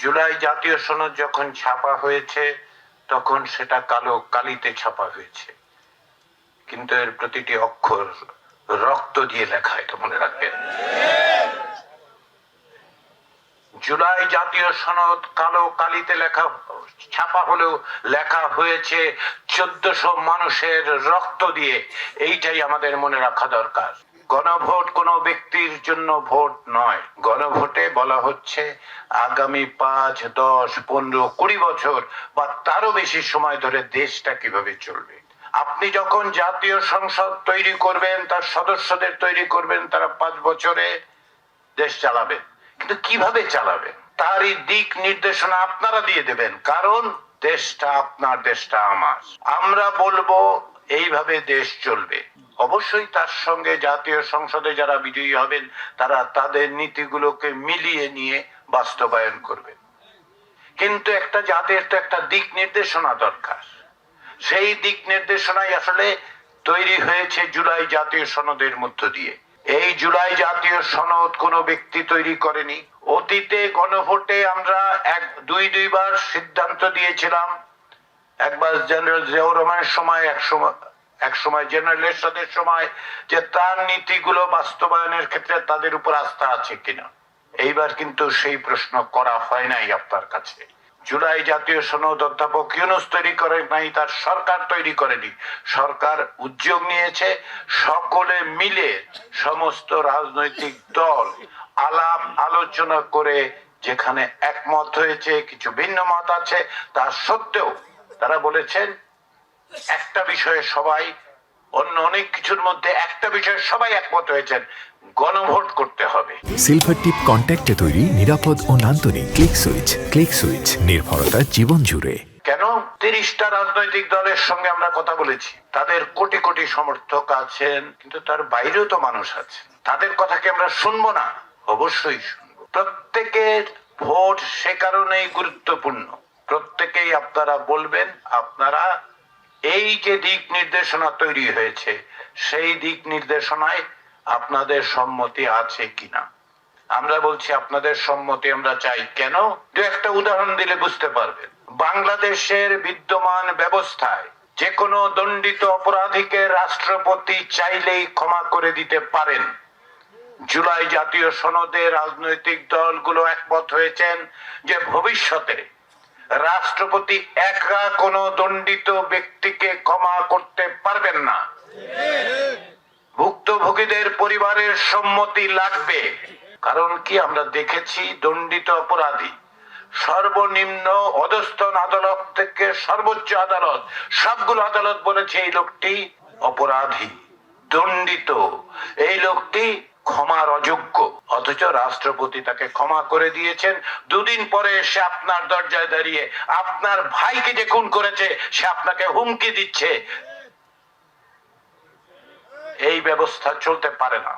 জুলাই জাতীয় সনদ যখন ছাপা হয়েছে তখন সেটা কালো কালিতে ছাপা হয়েছে, কিন্তু এর প্রতিটি অক্ষর রক্ত দিয়ে লেখা, এটা মনে রাখবেন। জুলাই জাতীয় সনদ কালো কালিতে লেখা ছাপা হলেও লেখা হয়েছে 1400 মানুষের রক্ত দিয়ে। এইটাই আমাদের মনে রাখা দরকার। গণভোট কোনো ব্যক্তির জন্য ভোট নয়। গণভোটে বলা হচ্ছে আগামী 5, 10, 15, 20 বছর বা তারও বেশি সময় ধরে দেশটা কিভাবে চলবে। আপনি যখন জাতীয় সংসদ তৈরি করবেন, তার সদস্যদের তৈরি করবেন, তারা 5 বছরে দেশ চালাবেন, কিন্তু কিভাবে চালাবেন তারই দিক নির্দেশনা আপনারা দিয়ে দেবেন। কারণ দেশটা আপনার, দেশটা আমার। আমরা বলবো এইভাবে দেশ চলবে। অবশ্যই তার সঙ্গে জাতীয় সংসদে যারা বিজয়ী হবেন তারা তাদের নীতিগুলোকে মিলিয়ে নিয়ে বাস্তবায়ন করবেন, কিন্তু একটা জাতির তো একটা দিক নির্দেশনা দরকার। সেই দিক নির্দেশনাই আসলে তৈরি হয়েছে জুলাই জাতীয় সনদের মধ্য দিয়ে। এই জুলাই জাতীয় সনদ কোনো ব্যক্তি তৈরি করেনি। অতীতে গণভোটে আমরা দুইবার সিদ্ধান্ত দিয়েছিলাম, একবার জেনারেল জিয়াউর রহমানের সময়, এক সময় জেনারেল এরশাদের সময়, যে তার নীতিগুলো বাস্তবায়নের ক্ষেত্রে তাদের উপর আস্থা আছে কিনা। এইবার কিন্তু সেই প্রশ্ন করা হয় নাই আপনার কাছে। জুলাই জাতীয় সনদ অধ্যাপক ইউনূস তৈরি করে নাই, তার সরকার তৈরি করেনি। সরকার উদ্যোগ নিয়েছে, সকলে মিলে সমস্ত রাজনৈতিক দল আলাপ আলোচনা করে যেখানে একমত হয়েছে, কিছু ভিন্ন মত আছে, তা সত্ত্বেও তারা বলেছেন একটা বিষয়ে সবাই, অন্য অনেক কিছুর মধ্যে একটা বিষয়ে সবাই একমত হয়েছেন, গণভোট করতে হবে। সিলভার টিপ কন্ট্যাক্টে তৈরি নিরাপদ ও নান্দনিক ক্লিক সুইচ। ক্লিক সুইচ, নির্ভরতা জীবন জুড়ে। কেন 30টা রাজনৈতিক দলের সঙ্গে আমরা কথা বলেছি, তাদের কোটি কোটি সমর্থক আছেন, কিন্তু তার বাইরেও তো মানুষ আছে, তাদের কথা কি আমরা শুনবো না? অবশ্যই শুনবো। প্রত্যেকের ভোট সে কারণেই গুরুত্বপূর্ণ। প্রত্যেকেই আপনারা বলবেন আপনারা এই যে দিক নির্দেশনা তৈরি হয়েছে সেই দিক নির্দেশনায় আপনাদের সম্মতি আছে কিনা। আমরা বলছি আপনাদের সম্মতি আমরা চাই। কেন? দু একটা উদাহরণ দিলে বুঝতে পারবেন। বাংলাদেশের বিদ্যমান ব্যবস্থায় যে কোনো দণ্ডিত অপরাধীকে রাষ্ট্রপতি চাইলেই ক্ষমা করে দিতে পারেন। জুলাই জাতীয় সনদে রাজনৈতিক দলগুলো একমত হয়েছেন যে ভবিষ্যতে রাষ্ট্রপতি একা কোনো দণ্ডিত ব্যক্তিকে ক্ষমা করতে পারবেন না। ভুক্তভোগীদের পরিবারের সম্মতি লাগবে। কারণ কি, আমরা দেখেছি দণ্ডিত অপরাধী সর্বনিম্ন অধস্তন আদালত থেকে সর্বোচ্চ আদালত, সবগুলো আদালত বলেছে এই লোকটি অপরাধী, দণ্ডিত, এই লোকটি ক্ষমার অযোগ্য। অথচ রাষ্ট্রপতি তাকে ক্ষমা করে দিয়েছেন। দুদিন পরে সে আপনার দরজায় দাঁড়িয়ে আপনার ভাইকে যে খুন করেছে সে আপনাকে হুমকি দিচ্ছে। এই ব্যবস্থা চলতে পারে না।